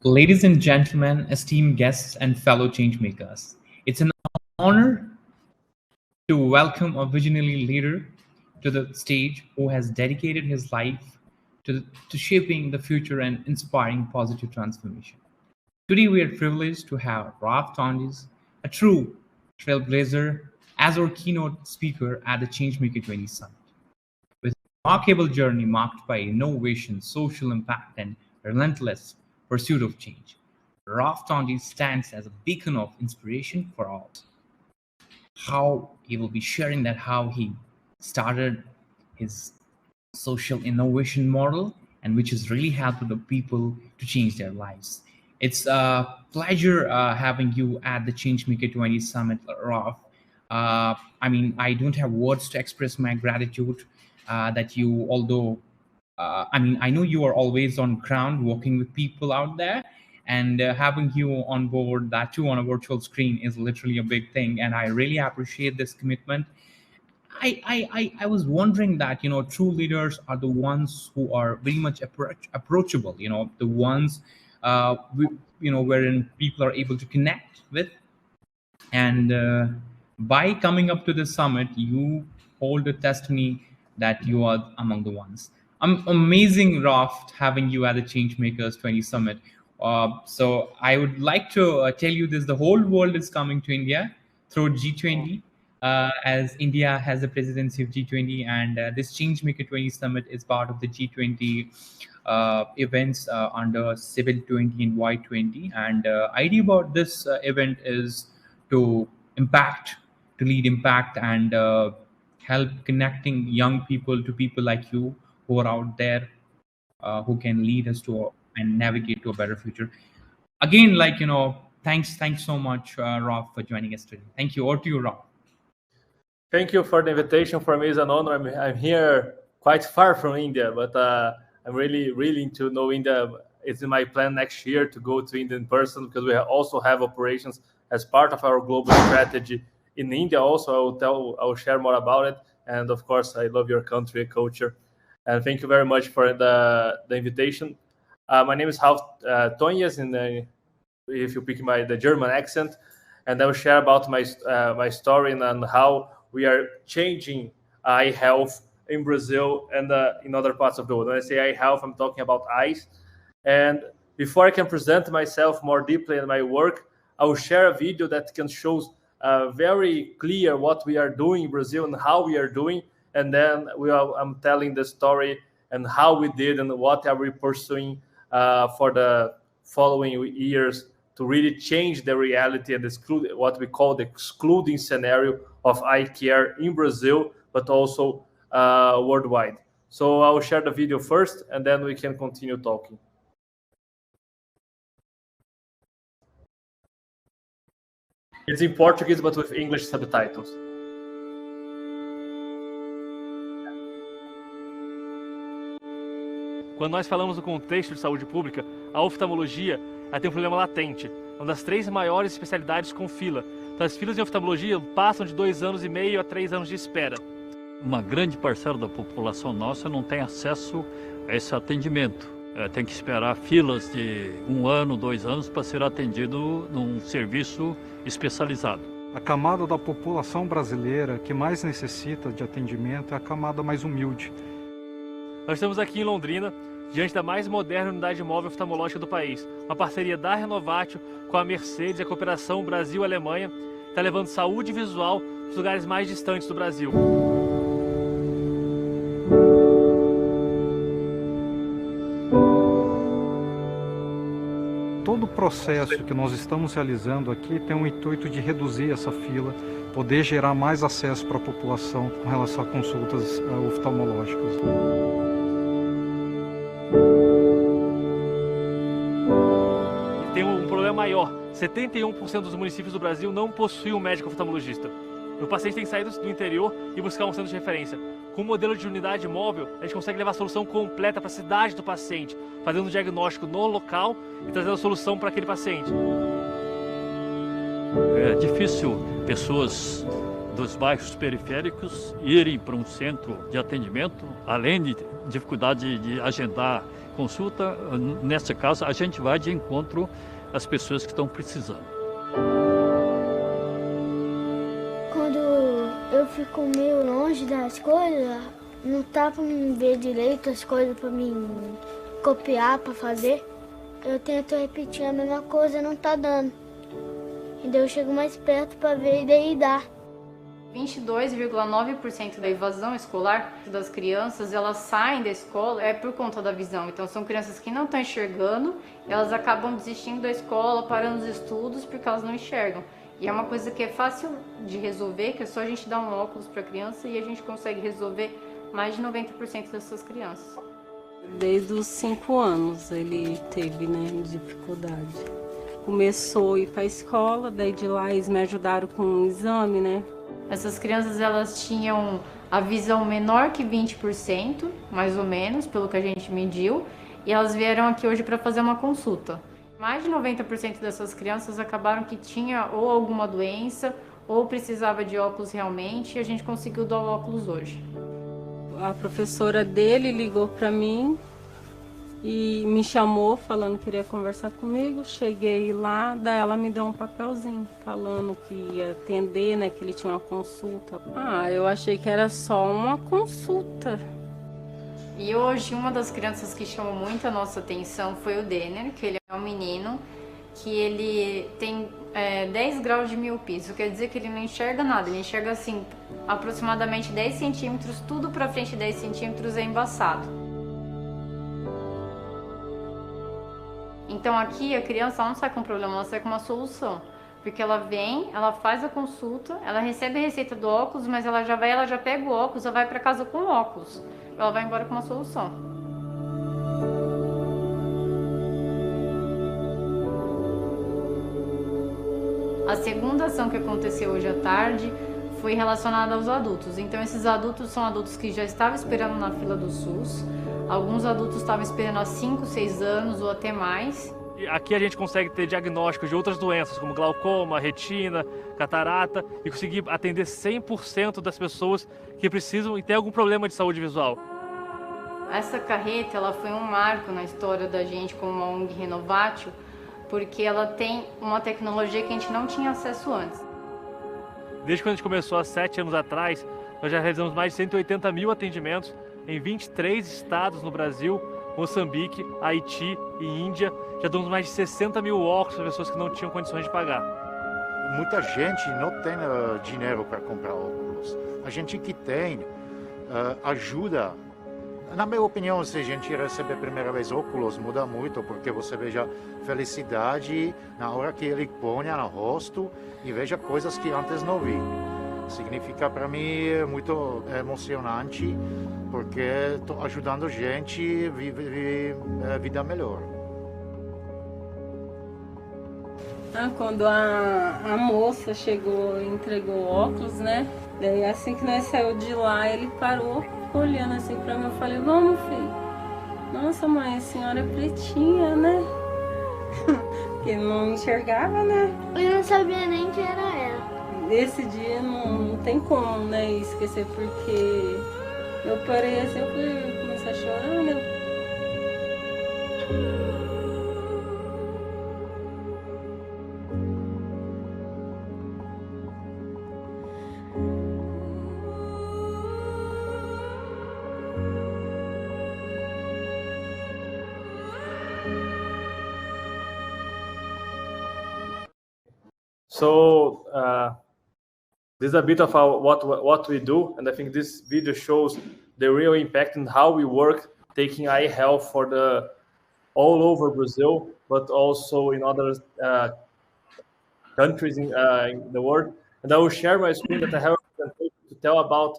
Ladies and gentlemen, esteemed guests and fellow changemakers, it's an honor to welcome a visionary leader to the stage who has dedicated his life to shaping the future and inspiring positive transformation. Today, we are privileged to have Ralf Toenjes, a true trailblazer, as our keynote speaker at the Changemaker20 Summit. With a remarkable journey marked by innovation, social impact, and relentless pursuit of change, Ralf Toenjes stands as a beacon of inspiration for all. How he will be sharing that how he started his social innovation model and which has really helped the people to change their lives. It's a pleasure having you at the Changemaker20 Summit, Ralf. I don't have words to express my gratitude that you, although, I know you are always on ground working with people out there, and having you on board, that too on a virtual screen, is literally a big thing. And I really appreciate this commitment. I was wondering that, true leaders are the ones who are very much approachable, the ones, wherein people are able to connect with. And by coming up to the summit, you hold a testimony that you are among the ones. I'm amazing, Ralf, having you at the Changemakers 20 Summit. So I would like to tell you this: the whole world is coming to India through G20, as India has the presidency of G20, and this Changemaker 20 Summit is part of the G20 events under Civil 20 and Y20. And idea about this event is to lead impact, and help connecting young people to people like you who are out there, who can lead us to and navigate to a better future. Again, thanks so much, Ralf, for joining us today. Thank you. Over to you, Ralf. Thank you for the invitation. For me, it's an honor. I'm here quite far from India, but I'm really to know India. It's in my plan next year to go to India in person, because we also have operations as part of our global strategy in India. Also, I'll share more about it. And of course, I love your country, culture, and thank you very much for the invitation. My name is Ralf Toenjes, and if you pick the German accent, and I will share about my story and how we are changing eye health in Brazil and in other parts of the world. When I say eye health, I'm talking about eyes. And before I can present myself more deeply in my work, I will share a video that can show very clear what we are doing in Brazil and how we are doing. And then I'm telling the story and how we did and what are we pursuing for the following years to really change the reality and exclude what we call the excluding scenario of eye care in Brazil, but also worldwide. So I'll share the video first, and then we can continue talking. It's in Portuguese, but with English subtitles. Quando nós falamos do contexto de saúde pública, a oftalmologia tem um problema latente, uma das 3 maiores especialidades com fila. Então, as filas de oftalmologia passam de 2 anos e meio a 3 anos de espera. Uma grande parcela da população nossa não tem acesso a esse atendimento. Tem que esperar filas de 1 ano, 2 anos para ser atendido num serviço especializado. A camada da população brasileira que mais necessita de atendimento é a camada mais humilde. Nós estamos aqui em Londrina, diante da mais moderna unidade móvel oftalmológica do país. Uma parceria da Renovatio com a Mercedes e a cooperação Brasil-Alemanha está levando saúde visual para os lugares mais distantes do Brasil. Todo o processo que nós estamos realizando aqui tem o intuito de reduzir essa fila, poder gerar mais acesso para a população com relação a consultas oftalmológicas. Tem um problema maior: 71% dos municípios do Brasil não possuem um médico oftalmologista. O paciente tem que sair do interior e buscar um centro de referência. Com o modelo de unidade móvel, a gente consegue levar a solução completa para a cidade do paciente, fazendo um diagnóstico no local e trazendo a solução para aquele paciente. É difícil pessoas dos bairros periféricos irem para um centro de atendimento, além de dificuldade de agendar consulta, nessa casa a gente vai de encontro às pessoas que estão precisando. Quando eu fico meio longe das coisas, não tá para me ver direito as coisas para mim copiar, para fazer. Eu tento repetir a mesma coisa, não tá dando. E daí eu chego mais perto para ver e daí dá. 22,9% da evasão escolar das crianças, elas saem da escola por conta da visão. Então são crianças que não estão enxergando, elas acabam desistindo da escola, parando os estudos porque elas não enxergam. E é uma coisa que é fácil de resolver, que é só a gente dar um óculos para a criança e a gente consegue resolver mais de 90% dessas crianças. Desde os 5 anos ele teve, dificuldade. Começou a ir para a escola, daí de lá eles me ajudaram com um exame, Essas crianças, elas tinham a visão menor que 20%, mais ou menos, pelo que a gente mediu, e elas vieram aqui hoje para fazer uma consulta. Mais de 90% dessas crianças acabaram que tinha ou alguma doença, ou precisava de óculos realmente, e a gente conseguiu dar o óculos hoje. A professora dele ligou para mim e me chamou falando que queria conversar comigo. Cheguei lá, daí ela me deu um papelzinho falando que ia atender, que ele tinha uma consulta. Eu achei que era só uma consulta. E hoje uma das crianças que chamou muito a nossa atenção foi o Denner, que ele é um menino que ele tem 10 graus de miopia. Isso quer dizer que ele não enxerga nada, ele enxerga assim aproximadamente 10 centímetros, tudo para frente de 10 centímetros é embaçado. Então aqui a criança não sai com problema, ela sai com uma solução. Porque ela vem, ela faz a consulta, ela recebe a receita do óculos, mas ela já pega o óculos, ela vai para casa com o óculos. Ela vai embora com uma solução. A segunda ação que aconteceu hoje à tarde foi relacionada aos adultos. Então esses adultos são adultos que já estavam esperando na fila do SUS. Alguns adultos estavam esperando há 5, 6 anos ou até mais. E aqui a gente consegue ter diagnósticos de outras doenças, como glaucoma, retina, catarata, e conseguir atender 100% das pessoas que precisam e têm algum problema de saúde visual. Essa carreta, ela foi um marco na história da gente como a ONG Renovatio, porque ela tem uma tecnologia que a gente não tinha acesso antes. Desde quando a gente começou há 7 anos atrás, nós já realizamos mais de 180 mil atendimentos em 23 estados no Brasil, Moçambique, Haiti e Índia. Já damos mais de 60 mil óculos para pessoas que não tinham condições de pagar. Muita gente não tem dinheiro para comprar óculos. A gente que tem ajuda. Na minha opinião, se a gente receber a primeira vez óculos, muda muito, porque você veja felicidade na hora que ele põe no rosto e veja coisas que antes não vi. Significa para mim muito emocionante, porque estou ajudando gente a viver vida melhor. Quando a moça chegou e entregou o óculos, daí assim que nós saímos de lá, ele parou, ficou olhando assim pra mim. Eu falei, vamos, filho. Nossa, mãe, a senhora é pretinha, Porque não enxergava, Eu não sabia nem que era ela. Esse dia não tem como, esquecer, porque eu parei assim, eu comecei a chorar, So this is a bit of what we do, and I think this video shows the real impact and how we work taking eye health for all over Brazil, but also in other countries in the world. And I will share my screen that I have to tell about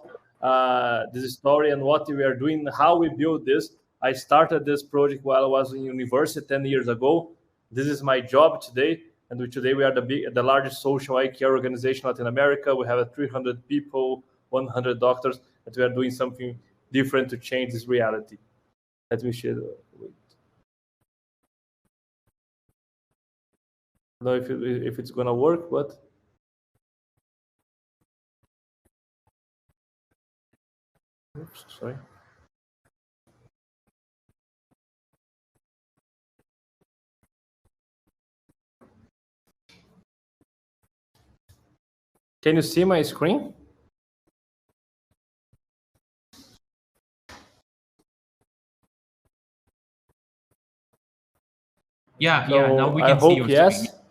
this story and what we are doing, how we build this. I started this project while I was in university 10 years ago. This is my job today. And today we are the largest social eye care organization in Latin America. We have 300 people, 100 doctors, and we are doing something different to change this reality. Let me share. Wait. I don't know if it's gonna work, but Oops, sorry. Can you see my screen? Yeah, So yeah. Now we I can see hope your yes. screen.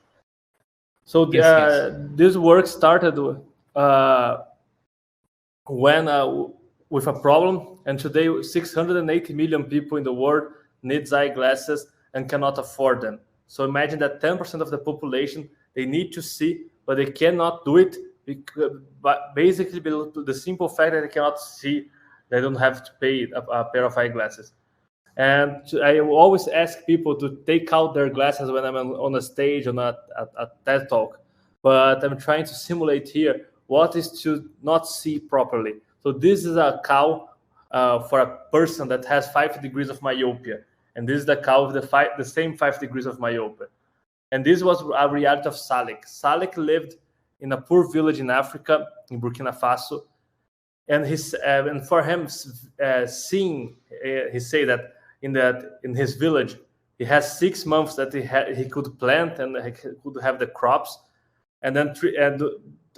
So Yes. this work started when with a problem, and today 680 million people in the world needs eyeglasses and cannot afford them. So imagine that 10% of the population, they need to see, but they cannot do it because, but basically because the simple fact that they cannot see, they don't have to pay a pair of eyeglasses. And I always ask people to take out their glasses when I'm on a stage on a TED talk. But I'm trying to simulate here what is to not see properly. So this is a cow for a person that has 5 degrees of myopia. And this is the cow with the same 5 degrees of myopia. And this was a reality of Salek. Salek lived in a poor village in Africa, in Burkina Faso. And for him, seeing, he say that in his village, he has 6 months that he could plant and he could have the crops, and then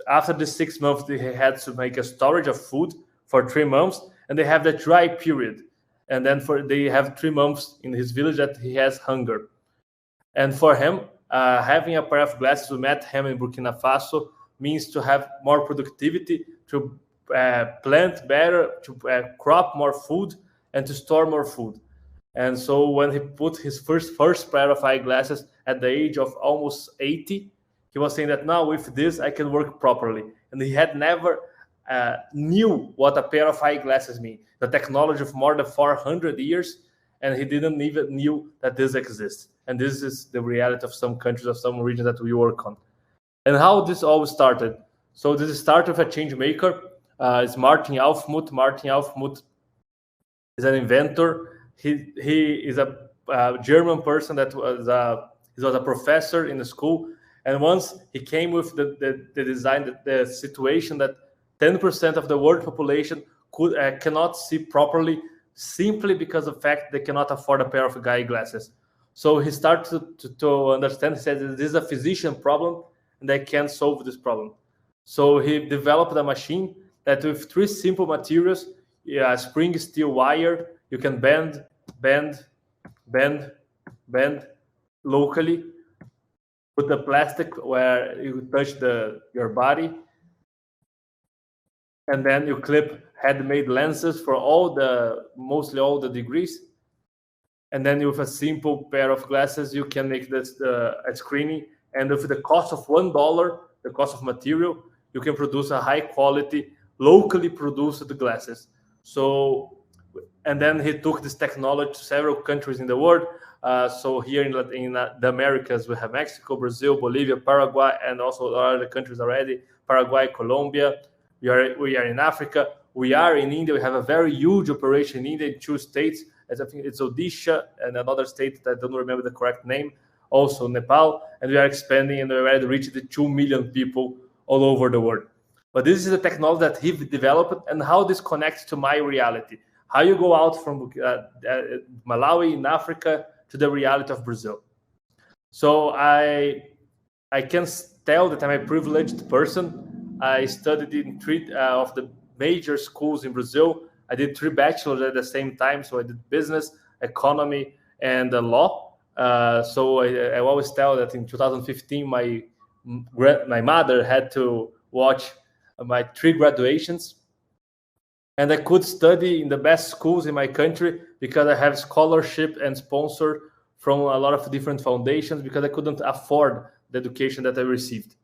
after the 6 months, he had to make a storage of food for 3 months, and they have the dry period, and then they have 3 months in his village that he has hunger. And for him, having a pair of glasses, we met him in Burkina Faso, means to have more productivity, to plant better, to crop more food, and to store more food. And so when he put his first pair of eyeglasses at the age of almost 80, he was saying that now with this I can work properly. And he had never knew what a pair of eyeglasses mean, the technology of more than 400 years, and he didn't even knew that this exists. And this is the reality of some countries, of some regions that we work on. And how this all started. So this started with a change maker. It's Martin Alfmuth. Martin Alfmuth is an inventor. He is a German person that was a professor in the school. And once he came with the design, the situation that 10% of the world population cannot see properly, simply because of the fact they cannot afford a pair of eyeglasses. So he started to understand. He said, this is a physician problem, and I can't solve this problem. So he developed a machine that with 3 simple materials, spring steel wire, you can bend locally. Put the plastic where you touch your body, and then you clip handmade lenses for mostly all the degrees. And then with a simple pair of glasses, you can make this a screening. And with the cost of $1, the cost of material, you can produce a high quality, locally produced glasses. So, and then he took this technology to several countries in the world. So here in the Americas, we have Mexico, Brazil, Bolivia, Paraguay, and also other countries already, Paraguay, Colombia. We are in Africa. We are in India. We have a very huge operation in India in 2 states. I think it's Odisha and another state that I don't remember the correct name, also Nepal. And we are expanding, and we already reached the 2 million people all over the world. But this is the technology that he developed, and how this connects to my reality. How you go out from Malawi in Africa to the reality of Brazil. So I can tell that I'm a privileged person. I studied in 3 of the major schools in Brazil. I did 3 bachelors at the same time. So I did business, economy, and law. So I always tell that in 2015, my mother had to watch my 3 graduations. And I could study in the best schools in my country because I have scholarship and sponsor from a lot of different foundations, because I couldn't afford the education that I received.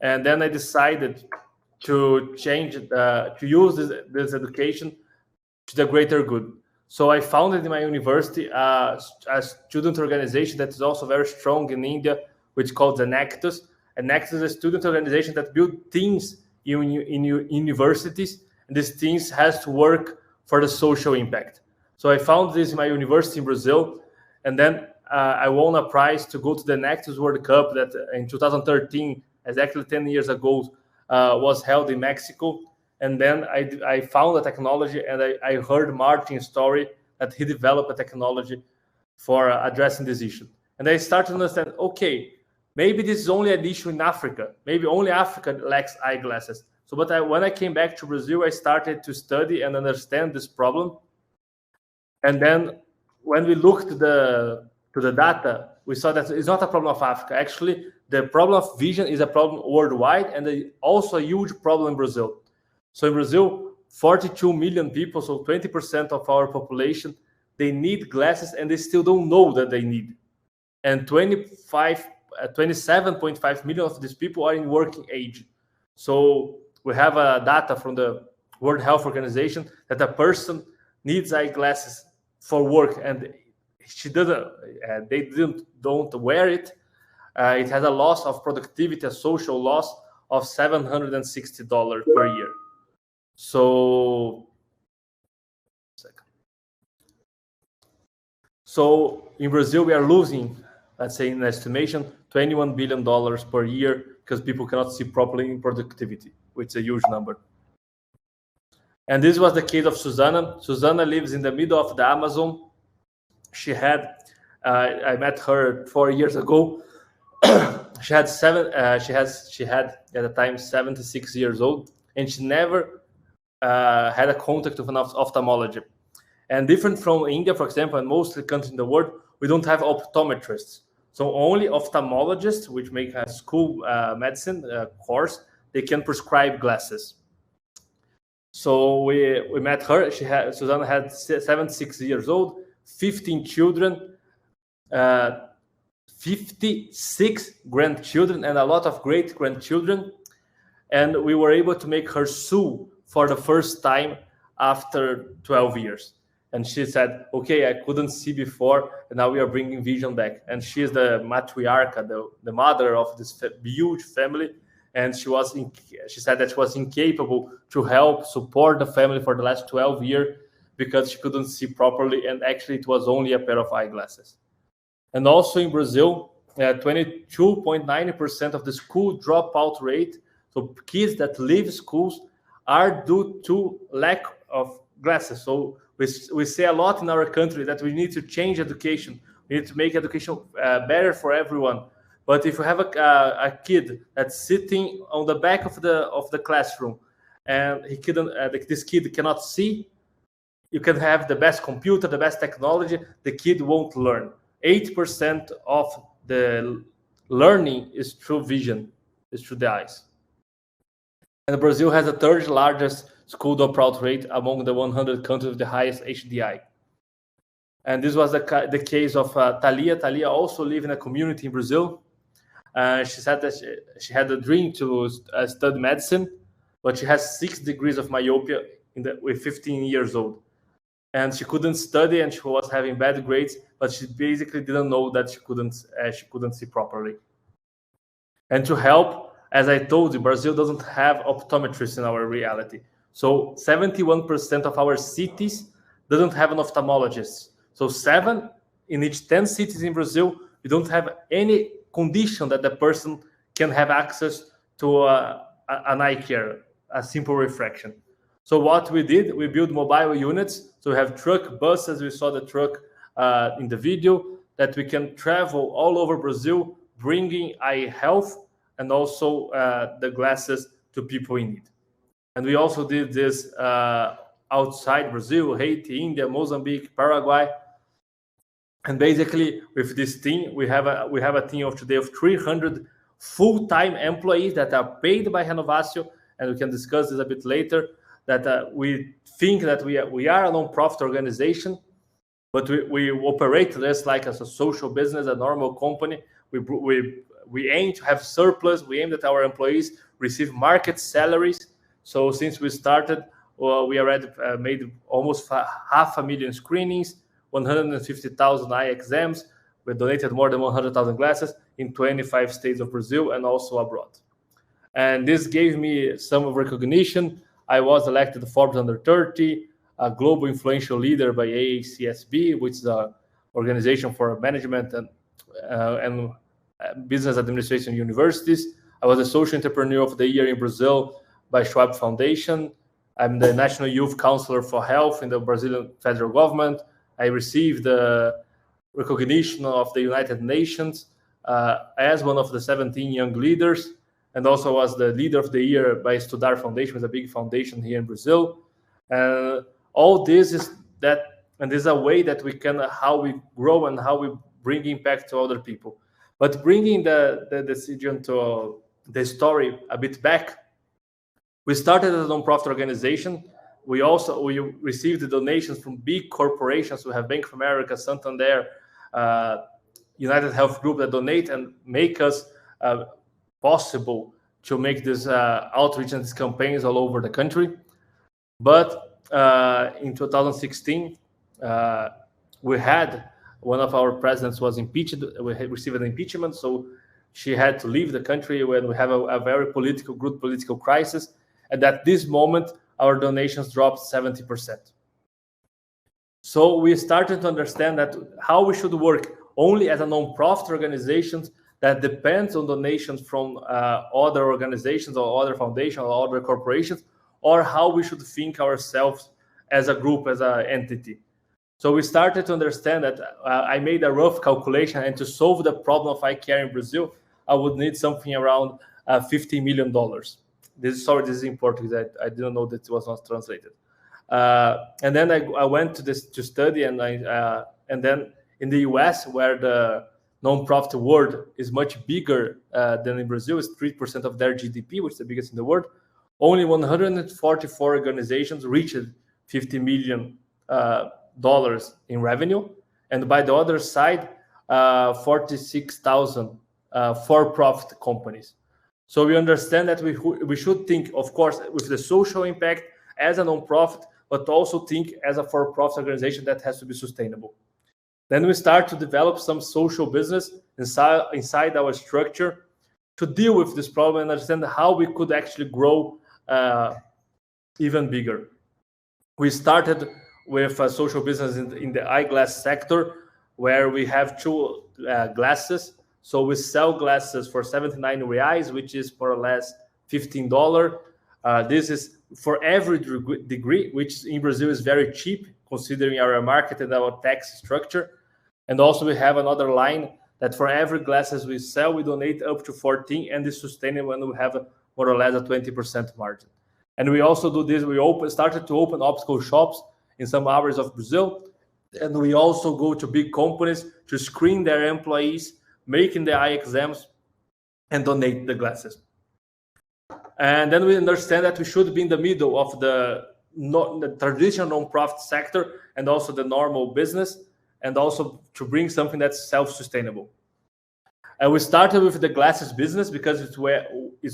And then I decided to change, to use this education to the greater good. So I founded in my university a student organization that is also very strong in India, which is called the Nactus. And Nactus is a student organization that builds teams in universities. And these teams has to work for the social impact. So I found this in my university in Brazil, and then I won a prize to go to the Nactus World Cup that in 2013, exactly 10 years ago, was held in Mexico. And then I found a technology, and I heard Martin's story that he developed a technology for addressing this issue. And I started to understand, okay, maybe this is only an issue in Africa. Maybe only Africa lacks eyeglasses. So, but when I came back to Brazil, I started to study and understand this problem. And then when we looked to the data, we saw that it's not a problem of Africa. Actually, the problem of vision is a problem worldwide, and also a huge problem in Brazil. So in Brazil, 42 million people, so 20% of our population, they need glasses, and they still don't know that they need. And 27.5 million of these people are in working age. So we have data from the World Health Organization that a person needs eyeglasses for work, and she doesn't. They don't wear it. It has a loss of productivity, a social loss of $760 per year. So in Brazil, we are losing, let's say in estimation, $21 billion per year because people cannot see properly in productivity, which is a huge number. And this was the case of Susanna. Susanna lives in the middle of the Amazon. She had, I met her 4 years ago. She had at the time 76 years old, and she never had a contact with an ophthalmologist. And different from India, for example, and most of the countries in the world, we don't have optometrists. So only ophthalmologists, which make a school medicine course, they can prescribe glasses. So we met her. Susanna had 76 years old, 15 children, 56 grandchildren, and a lot of great-grandchildren. And we were able to make her sue for the first time after 12 years. And she said, okay, I couldn't see before, and now we are bringing vision back. And she is the matriarcha, the mother of this huge family. And she said that she was incapable to help support the family for the last 12 years because she couldn't see properly. And actually, it was only a pair of eyeglasses. And also in Brazil, 22.9% of the school dropout rate, so kids that leave schools, are due to lack of glasses. So we say a lot in our country that we need to change education. We need to make education better for everyone. But if you have a kid that's sitting on the back of the classroom, and this kid cannot see, you can have the best computer, the best technology, the kid won't learn. 8% of the learning is through vision, is through the eyes. And Brazil has the third largest school dropout rate among the 100 countries with the highest HDI. And this was the case of Thalia. Thalia also lives in a community in Brazil. She said that she had a dream to study medicine, but she has 6 degrees of myopia with 15 years old. And she couldn't study, and she was having bad grades, but she basically didn't know that she couldn't see properly. And to help, as I told you, Brazil doesn't have optometrists in our reality. So 71% of our cities doesn't have an ophthalmologist. So 7 in each 10 cities in Brazil, we don't have any condition that the person can have access to an eye care, a simple refraction. So what we did, we built mobile units. So we have truck buses. We saw the truck in the video, that we can travel all over Brazil, bringing eye health and also the glasses to people in need. And we also did this outside Brazil, Haiti, India, Mozambique, Paraguay. And basically, with this team, we have a team of today of 300 full-time employees that are paid by Renovatio, and we can discuss this a bit later. That we think that we are a non-profit organization, but we operate less like as a social business, a normal company. We aim to have surplus. We aim that our employees receive market salaries. So since we started, we already made almost 500,000 screenings, 150,000 eye exams. We donated more than 100,000 glasses in 25 states of Brazil and also abroad. And this gave me some recognition. I was elected to Forbes Under 30, a global influential leader by AACSB, which is an organization for management and business administration universities. I was a social entrepreneur of the year in Brazil by Schwab Foundation. I'm the National Youth Counselor for Health in the Brazilian federal government. I received the recognition of the United Nations as one of the 17 young leaders, and also was the leader of the year by Estudar Foundation, which is a big foundation here in Brazil. All this is that, and this is a way that we can, how we grow and how we bring impact to other people. But bringing the decision to the story a bit back, we started as a non-profit organization. We received the donations from big corporations. We have Bank of America, Santander, United Health Group that donate and make us possible to make this outreach and these campaigns all over the country. But in 2016, we had one of our presidents was impeached. We had received an impeachment, so she had to leave the country when we have a very good political crisis. And at this moment, our donations dropped 70%. So we started to understand that how we should work only as a non-profit organization that depends on donations from other organizations or other foundations or other corporations, or how we should think ourselves as a group, as an entity. So we started to understand that I made a rough calculation, and to solve the problem of eye care in Brazil, I would need something around $50 million. This is important because I didn't know that it was not translated. And then I went to study, and then in the US, where the non-profit world is much bigger than in Brazil, it's 3% of their GDP, which is the biggest in the world. Only 144 organizations reached $50 million in revenue, and by the other side, 46,000 for-profit companies. So we understand that we should think, of course, with the social impact as a non-profit, but also think as a for-profit organization that has to be sustainable. Then we start to develop some social business inside our structure to deal with this problem and understand how we could actually grow even bigger. We started with a social business in the eyeglass sector, where we have two glasses. So we sell glasses for 79 reais, which is more or less $15. This is for every degree, which in Brazil is very cheap, considering our market and our tax structure. And also we have another line that for every glasses we sell, we donate up to 14, and is sustainable when we have more or less a 20% margin. And we also do this, we started to open optical shops in some areas of Brazil. And we also go to big companies to screen their employees, making the eye exams, and donate the glasses. And then we understand that we should be in the middle of the traditional non-profit sector and also the normal business, and also to bring something that's self-sustainable. And we started with the glasses business because it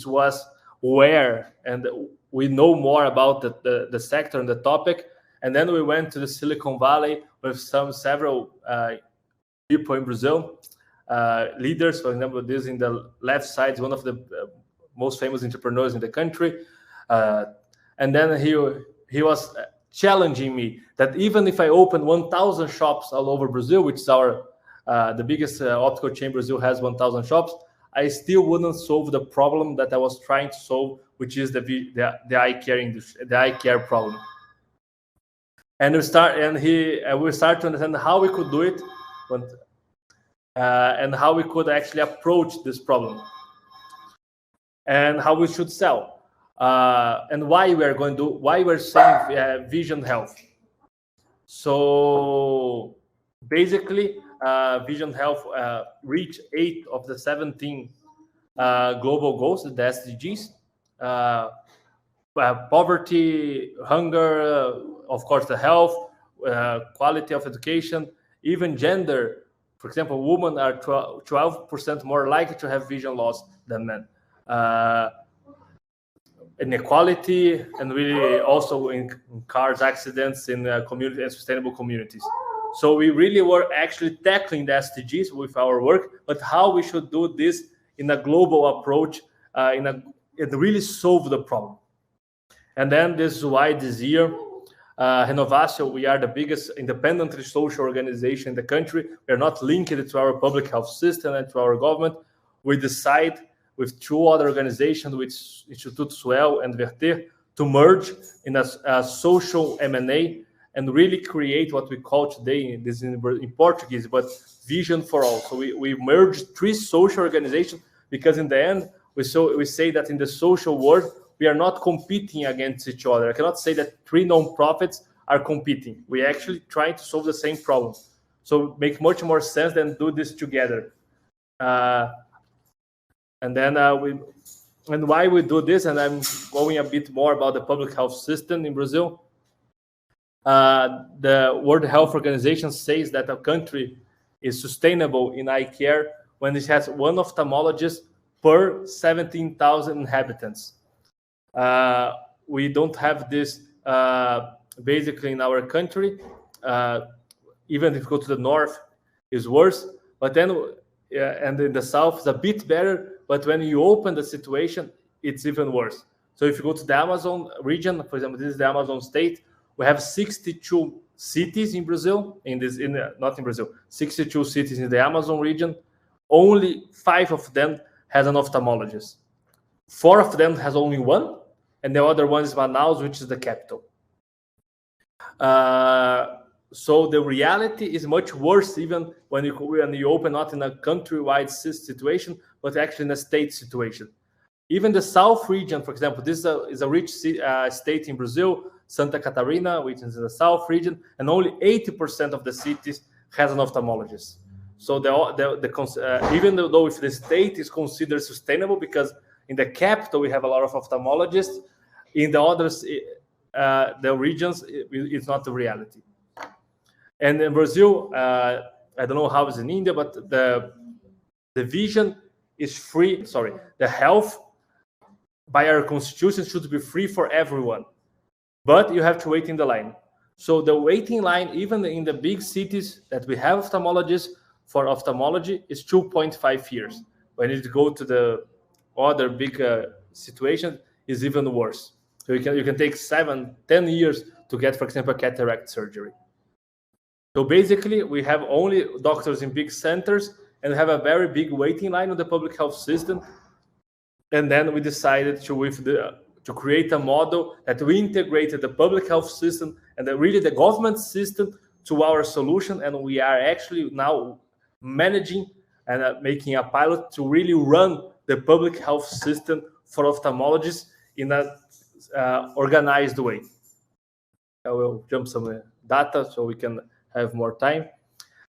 was where, and we know more about the sector and the topic. And then we went to the Silicon Valley with several people in Brazil, leaders. For example, this in the left side is one of the most famous entrepreneurs in the country. And then he was challenging me that even if I open 1,000 shops all over Brazil, which is the biggest optical chain in Brazil has 1,000 shops, I still wouldn't solve the problem that I was trying to solve, which is the eye care industry, the eye care problem. And we start to understand how we could do it, and how we could actually approach this problem, and how we should sell, and why we're saying vision health. So basically, vision health reached 8 of the 17 global goals, the SDGs. Poverty, hunger, of course, the health, quality of education, even gender. For example, women are 12% more likely to have vision loss than men. Inequality, and really also in cars accidents in community and sustainable communities. So we really were actually tackling the SDGs with our work, but how we should do this in a global approach, and really solve the problem. And then this is why this year, Renovatio, we are the biggest independently social organization in the country. We are not linked to our public health system and to our government. We decide with 2 other organizations, which Instituto Suel and Verter, to merge in a social M&A and really create what we call today, this in Portuguese, but vision for all. So we merged 3 social organizations because in the end, we say that in the social world, we are not competing against each other. I cannot say that 3 non-profits are competing. We actually try to solve the same problem. So it makes much more sense than do this together. And why we do this, and I'm going a bit more about the public health system in Brazil. The World Health Organization says that a country is sustainable in eye care when it has 1 ophthalmologist per 17,000 inhabitants. We don't have this basically in our country. Even if you go to the north, is worse. But then, and in the south, it's a bit better. But when you open the situation, it's even worse. So if you go to the Amazon region, for example, this is the Amazon state, we have 62 cities in Brazil, not in Brazil, 62 cities in the Amazon region. Only 5 of them has an ophthalmologist. 4 of them has only 1, and the other one is Manaus, which is the capital. So the reality is much worse even when you open not in a countrywide situation, but actually in a state situation. Even the South region, for example, this is a rich state in Brazil, Santa Catarina, which is in the South region, and only 80% of the cities has an ophthalmologist. So even though if the state is considered sustainable, because in the capital we have a lot of ophthalmologists, in the others, the regions, it's not the reality. And in Brazil, I don't know how it's in India, but the vision is free. Sorry, the health by our constitution should be free for everyone, but you have to wait in the line. So the waiting line, even in the big cities that we have ophthalmologists for ophthalmology, is 2.5 years. When you go to the other big situation, is even worse. So you can take 7-10 years to get, for example, cataract surgery. So basically, we have only doctors in big centers and have a very big waiting line on the public health system. And then we decided to create a model that we integrated the public health system and really the government system to our solution. And we are actually now managing and making a pilot to really run the public health system for ophthalmologists in a organized way. I will jump some data so we can have more time.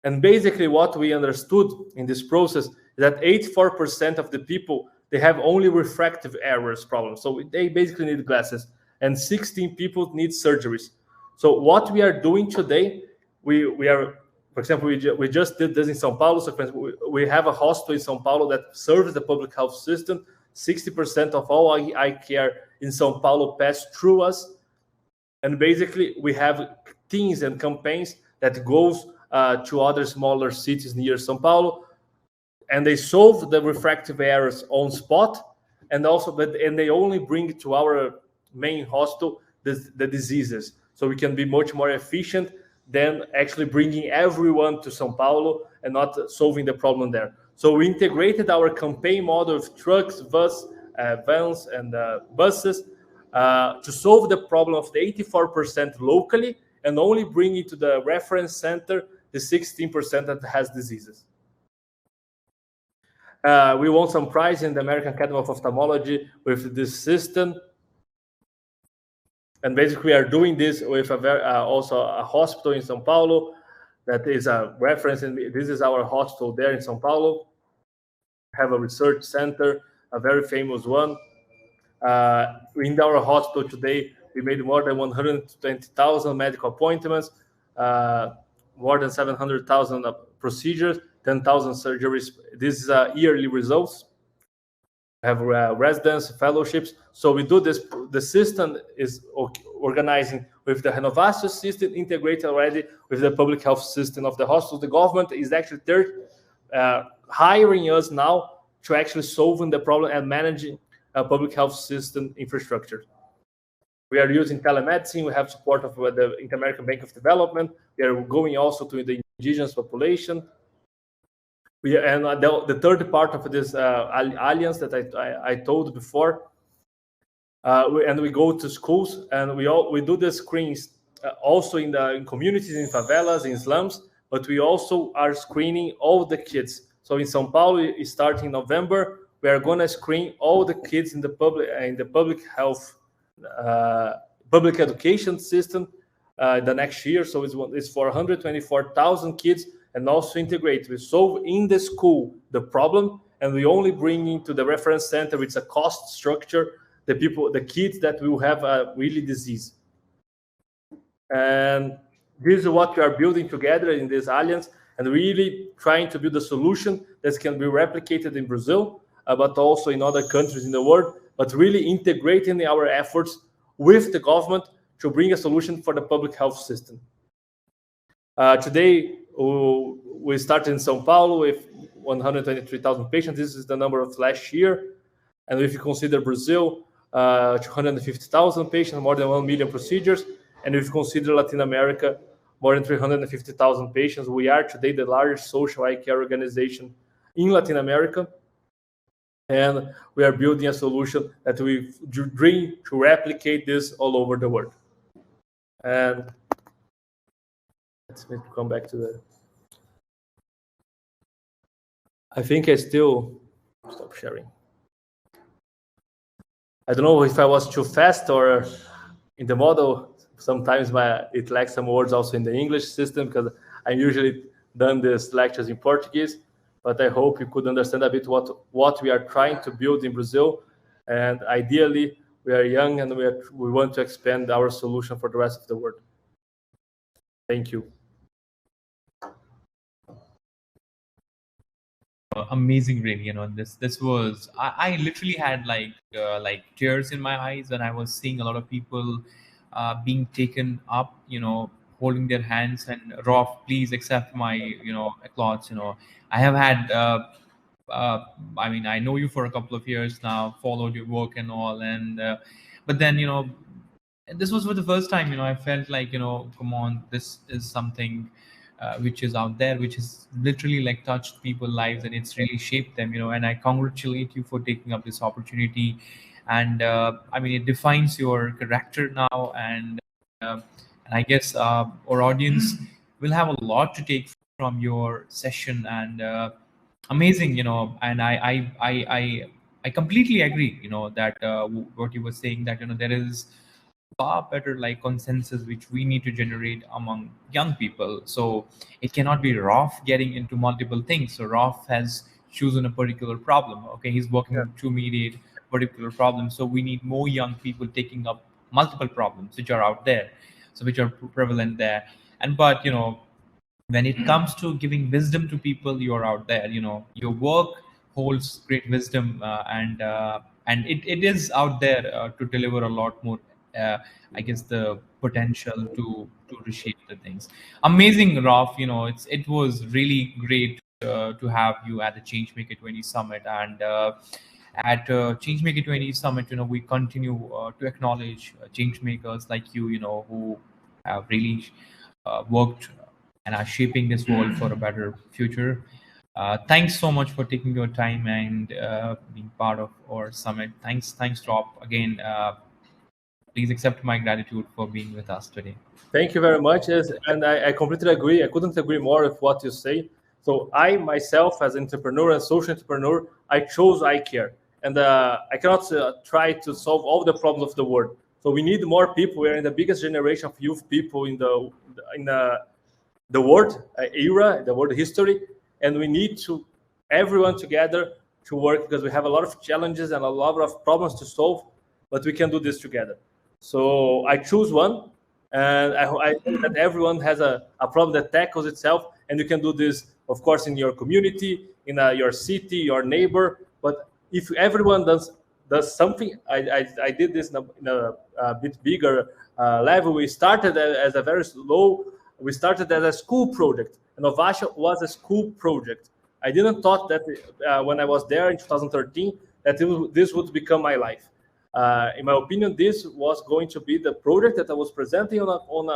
And basically what we understood in this process is that 84% of the people, they have only refractive errors problems. So they basically need glasses, and 16 people need surgeries. So what we are doing today, we are, for example, we just did this in São Paulo. So we have a hospital in São Paulo that serves the public health system. 60% of all eye care in São Paulo pass through us. And basically we have teams and campaigns that goes to other smaller cities near São Paulo, and they solve the refractive errors on spot, and they only bring to our main hospital the diseases, so we can be much more efficient than actually bringing everyone to São Paulo and not solving the problem there. So we integrated our campaign model of trucks, vans, and buses to solve the problem of the 84% locally, and only bring it to the reference center the 16% that has diseases. We won some prize in the American Academy of Ophthalmology with this system. And basically we are doing this with also a hospital in São Paulo that is a reference. And this is our hospital there in São Paulo. We have a research center, a very famous one. In our hospital today, we made more than 120,000 medical appointments, more than 700,000 procedures, 10,000 surgeries. This is yearly results. We have residence fellowships. So we do this. The system is organizing with the Renovatio system integrated already with the public health system of the hospital. The government is actually hiring us now to actually solving the problem and managing a public health system infrastructure. We are using telemedicine. We have support of the Inter-American Bank of Development. We are going also to the indigenous population. The third part of this alliance that I told before and we go to schools, and we do the screens also in communities, in favelas, in slums, but we also are screening all the kids. So in São Paulo, starting in November, we are going to screen all the kids in the public health, public education system the next year. So it's for 124,000 kids, and also integrate. We solve in the school the problem, and we only bring into the reference center. It's a cost structure. The kids that will have a really disease. And this is what we are building together in this alliance, and really trying to build a solution that can be replicated in Brazil, but also in other countries in the world, but really integrating our efforts with the government to bring a solution for the public health system. Today, we started in São Paulo with 123,000 patients. This is the number of last year. And if you consider Brazil, 250,000 patients, more than 1 million procedures. And if you consider Latin America, more than 350,000 patients. We are today the largest social eye care organization in Latin America. And we are building a solution that we dream to replicate this all over the world. And let's come back to the... I think I still... Stop sharing. I don't know if I was too fast or in the model. Sometimes it lacks some words also in the English system, because I usually done these lectures in Portuguese. But I hope you could understand a bit what we are trying to build in Brazil. And ideally, we are young, and we want to expand our solution for the rest of the world. Thank you. Amazing, really. This was, I literally had like tears in my eyes when I was seeing a lot of people being taken up, holding their hands, and Ralf, please accept my applause. I have had I know you for a couple of years now, followed your work and all, and but then this was for the first time I felt like come on, this is something which is out there, which has literally like touched people's lives, and it's really shaped them, and I congratulate you for taking up this opportunity. And it defines your character now, and I guess our audience will have a lot to take from your session. And amazing, and I completely agree, that what you were saying, that there is far better like consensus which we need to generate among young people. So it cannot be Ralf getting into multiple things. So Ralf has chosen a particular problem. Okay, he's working to mediate a particular problem. So we need more young people taking up multiple problems which are out there, so which are prevalent there. But when it comes to giving wisdom to people, you're out there. Your work holds great wisdom, and it is out there to deliver a lot more. I guess the potential to reshape the things. Amazing, Ralf. It was really great to have you at the Changemaker20 Summit, and at Changemaker20 Summit, we continue to acknowledge change makers like you, who have really worked and are shaping this world for a better future. Thanks so much for taking your time and being part of our summit. Thanks, Ralf. Again, please accept my gratitude for being with us today. Thank you very much. And I completely agree. I couldn't agree more with what you say. So I myself, as an entrepreneur and social entrepreneur, I chose eye care. And I cannot try to solve all the problems of the world. So we need more people. We're in the biggest generation of youth people in the world era, the world history. And we need to everyone together to work, because we have a lot of challenges and a lot of problems to solve, but we can do this together. So I choose one, and I think that everyone has a problem that tackles itself, and you can do this, of course, in your community, in your city, your neighbor. But if everyone does something, I did this in a bit bigger level. We started as a very slow. We started as a school project. Renovatio was a school project. I didn't thought that when I was there in 2013 that this would become my life. In my opinion, this was going to be the project that I was presenting on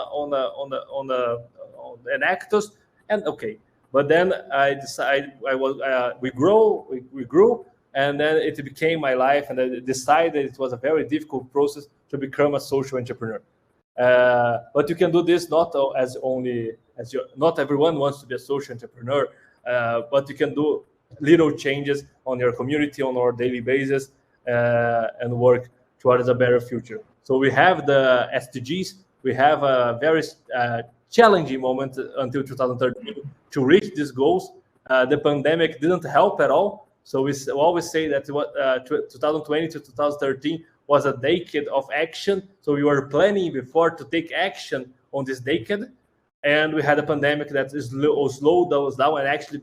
an actors, and okay. But then I decided we grew. and then it became my life, and I decided it was a very difficult process to become a social entrepreneur. But you can do this not not everyone wants to be a social entrepreneur, but you can do little changes on your community on our daily basis and work towards a better future. So we have the SDGs. We have a very challenging moment until 2013 to reach these goals. The pandemic didn't help at all. So we always say that 2020 to 2013 was a decade of action. So we were planning before to take action on this decade. And we had a pandemic that slowed us down and actually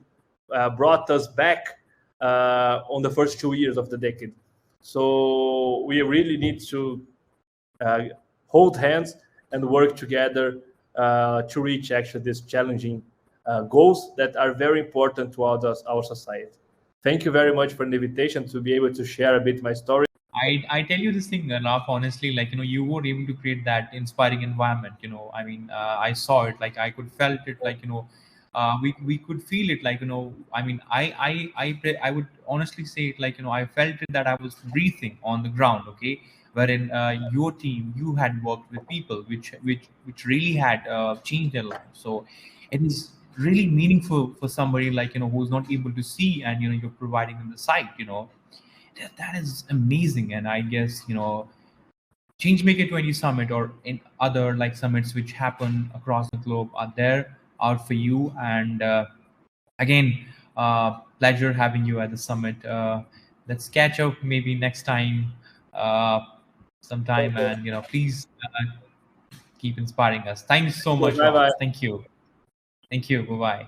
brought us back on the first 2 years of the decade. So we really need to hold hands and work together to reach actually these challenging goals that are very important to our society. Thank you very much for the invitation to be able to share a bit my story. I tell you this thing, Ralf, honestly, like, you were able to create that inspiring environment, I mean, I saw it, like, I could felt it, like, we could feel it, like, I mean, I would honestly say it, like, I felt it that I was breathing on the ground, okay, wherein your team, you had worked with people which really had changed their lives. So it is really meaningful for somebody, like, who's not able to see, and you're providing them the sight, that is amazing. And I guess, Changemaker20 Summit or in other like summits which happen across the globe are there out for you. And again, pleasure having you at the summit. Let's catch up maybe next time, sometime, and please keep inspiring us. Thank you so much, Ralf. Bye-bye. Thank you. Bye bye.